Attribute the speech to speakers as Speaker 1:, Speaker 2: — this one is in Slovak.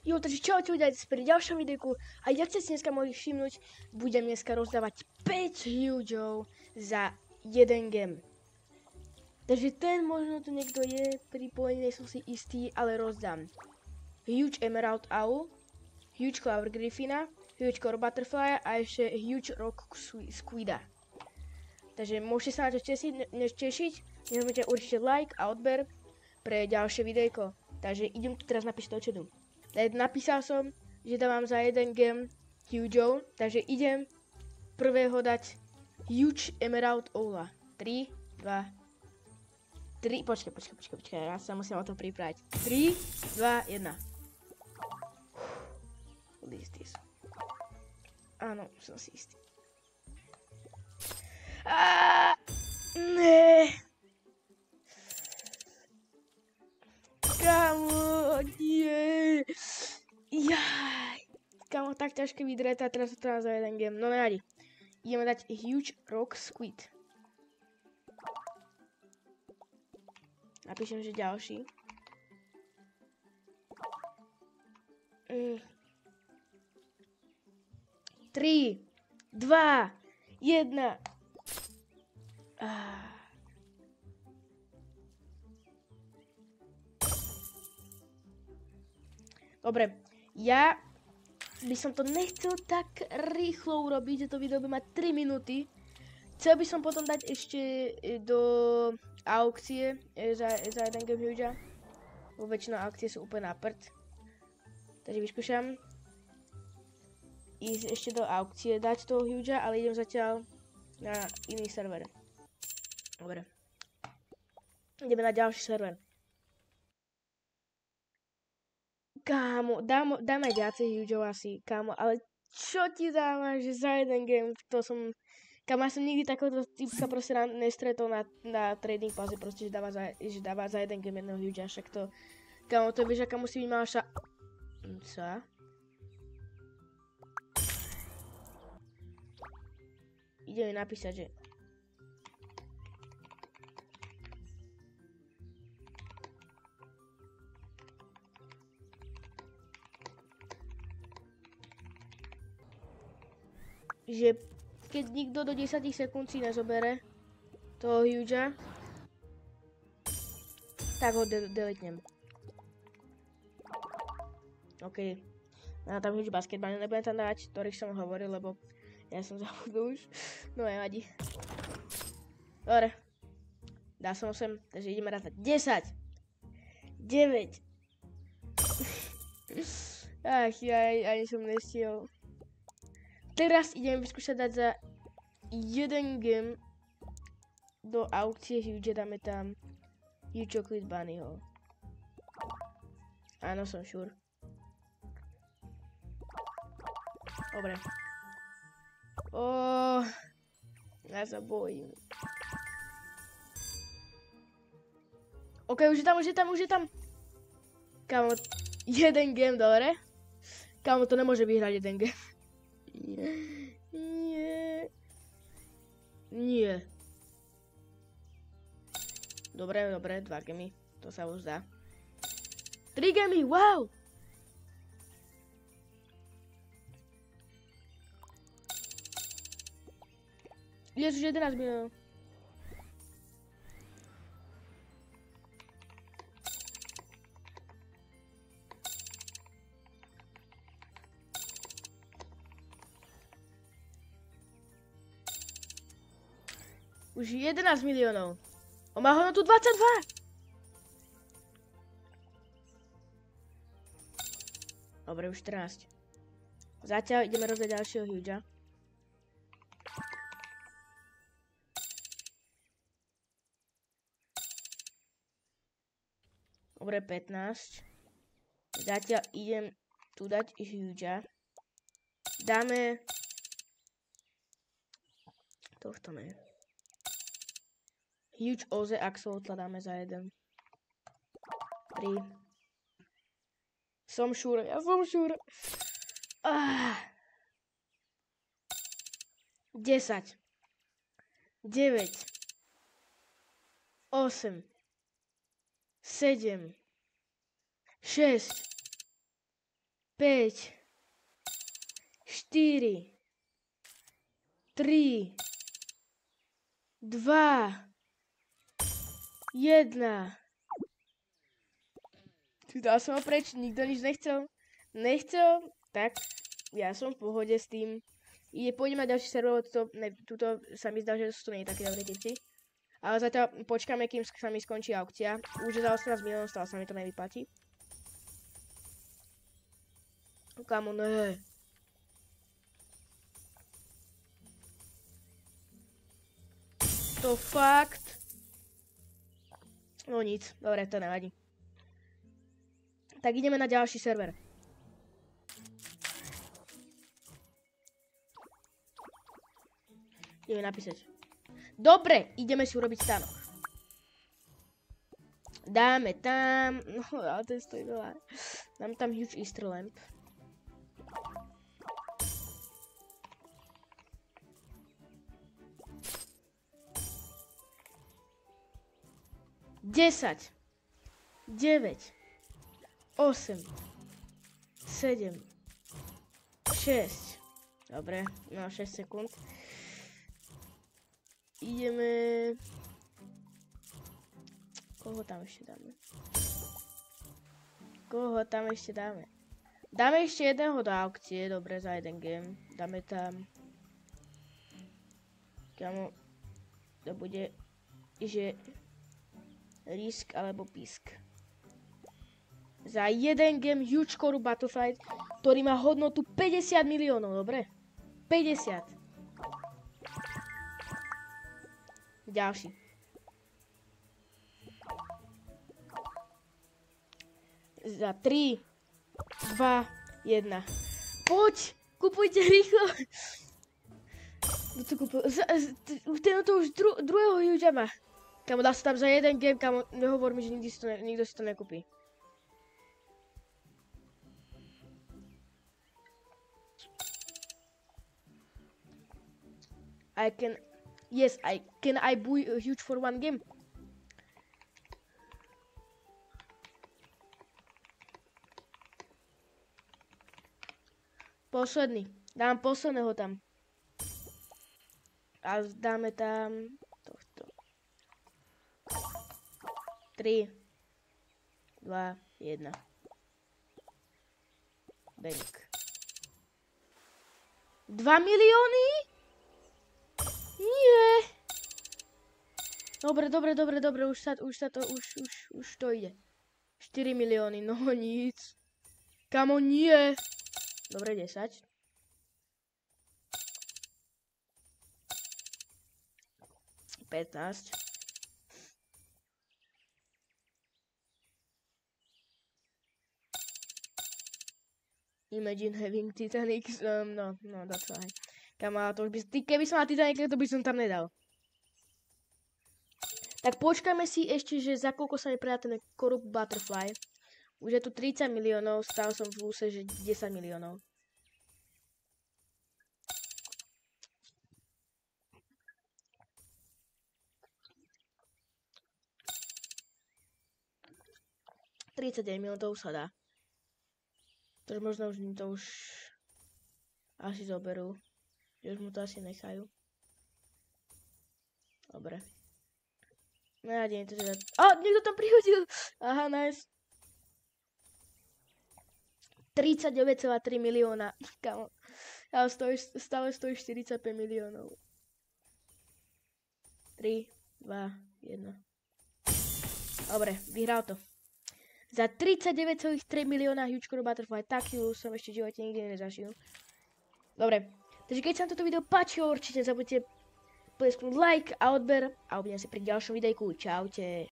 Speaker 1: Jo, takže čaute ľudia, pri ďalšom videjku a jak ste si dneska mohli všimnúť, budem dneska rozdávať 5 hugeov za jeden game. Takže ten možno tu niekto je pripojený, nie som si istý, ale rozdám. Huge Emerald Owl, Huge Clover Griffina, Huge Core Butterfly a ešte Huge Rock Squida. Takže môžete sa na to tešiť, nezabudnite určite like a odber pre ďalšie videjko. Takže idem tu teraz napísať do chatu. Napísal som, že dávam za jeden game hugeov, takže idem prvého dať Huge Emerald Owla. 3, 2, 3, počkaj, ja sa musím o tom pripraviť. 3, 2, 1. What is this? Áno, som si istý. Ne. Kámo, nie. Jaj. Kámo, tak ťažké vydrieť a teraz to za jeden game. No nevadí. Ideme dať Huge Rock Squid. Napíšem, že ďalší. 3, 2, 1. Dobre, ja by som to nechcel tak rýchlo urobiť, že to video by mať 3 minúty. Chcel by som potom dať ešte do aukcie za jeden game huge. Bo väčšinou aukcie sú úplne na prd. Takže vyskúšam ísť ešte do aukcie, dať toho huge, ale idem zatiaľ na iný server. Dobre. Ideme na ďalší server. Kámo, dáme viacej hugeov asi, kámo, ale čo ti dávam, že za jeden game, to som... Kámo, ja som nikdy takéhoto typka proste nestretol na trading pauze, proste, že dáva za jeden game jedného huge, však to... Kámo, to vieš, aká musí byť malá Co? Ide mi napísať, že... že keď nikto do 10 sekúnd si nezobere toho huge, tak ho deletnem. OK. Ja tam huge basketball nebudem tam dávať, ktorých som hovoril, lebo ja som zabudol už. No nevadí. Dobre. Dal som 8, takže ideme rátať. 10, 9. Ach, ani som nestihol. Teraz idem vyskúšať dať za jeden game do aukcie huge, dáme tam Huge Chocolate Bunnyho. Áno, som sure. Dobre. Ja sa bojím. OK, už je tam. Kámo, jeden game, dobre? Kámo, to nemôže vyhrať jeden game. Nie. Dobre, 2 gemy. To sa už dá. 3 gemy, wow! Ježiš, 11 miliónov. Už 11 miliónov. On má hodnotu 22. Dobre, už 14. Zatiaľ ideme rozdať ďalšieho huge. Dobre, 15. Zatiaľ idem tu dať huge. Dáme... Tohto ne. Huge Oze Axolotla dáme za jeden. 3. Som sure, ja som sure. 10. 9. 8. 7. 6. 5, 4, 3, 2, 1. Dal som ho preč, nikto nič nechcel. Nechcel, tak ja som v pohode s tým. Pôjdeme na ďalší server, tuto sa mi zdá, že sú to nie také dobré tipsy. Ale zatiaľ počkáme, kým sa mi skončí aukcia. Už je za 18 miliónov, stále sa mi to nevyplatí. Kamo, ne. To fakt. No nic, dobre, to nevadí. Tak ideme na ďalší server. Ideme napísať. Dobre, ideme si urobiť stánok. Dáme tam... No, ale to stojí veľa. Dáme tam huge Easter lamp. Desať. 9. 8, 7, 6. Dobre, no 6 sekúnd. Ideme... Koho tam ešte dáme? Koho tam ešte dáme? Dáme ešte jedného do aukcie, dobre, za jeden game. Dáme tam... Kamo... To bude... Že... Risk alebo pisk. Za jeden game Huge Core Battlefight, ktorý má hodnotu 50 miliónov, dobre? 50. Ďalší. Za 3, 2, 1. Poď! Kupujte rýchlo! To už druhého Hugea má. Kamo, dá sa tam za jeden game, kamo, nehovor mi, že nikto si to nekúpi. Can I buy a huge for one game? Posledný. Dám posledného tam. A dáme tam tohto. 3, 2, 1. Bank. 2 milióny? Nie. Dobre, už to ide. 4 milióny, no nic. Kamo, nie. Dobre, 10. 15. Imagine having Titanic, no, that's why. Kamo, to už by, keby som mal Titanic, to by som tam nedal. Tak počkajme si ešte, že za koľko sa mi predá ten Corrupt Butterfly. Už je tu 30 miliónov, stál som v úse, že 10 miliónov. $39 sa dá. To možno už to už asi zoberú. Že už mu to asi nechajú. Dobre. No ja deň to teda... Niekto tam prihodil! Aha, nice. 39,3 milióna. Kamo. Ale stále stojí 45 miliónov. 3, 2, 1. Dobre, vyhral to. Za 39,3 milióna Huge Core Butterfly. Takú som ešte v živote nikdy nezažil. Dobre. Takže keď sa vám toto video páčilo, určite nezabudnite plesknúť like a odber a uvidíme sa pri ďalšom videjku. Čaute.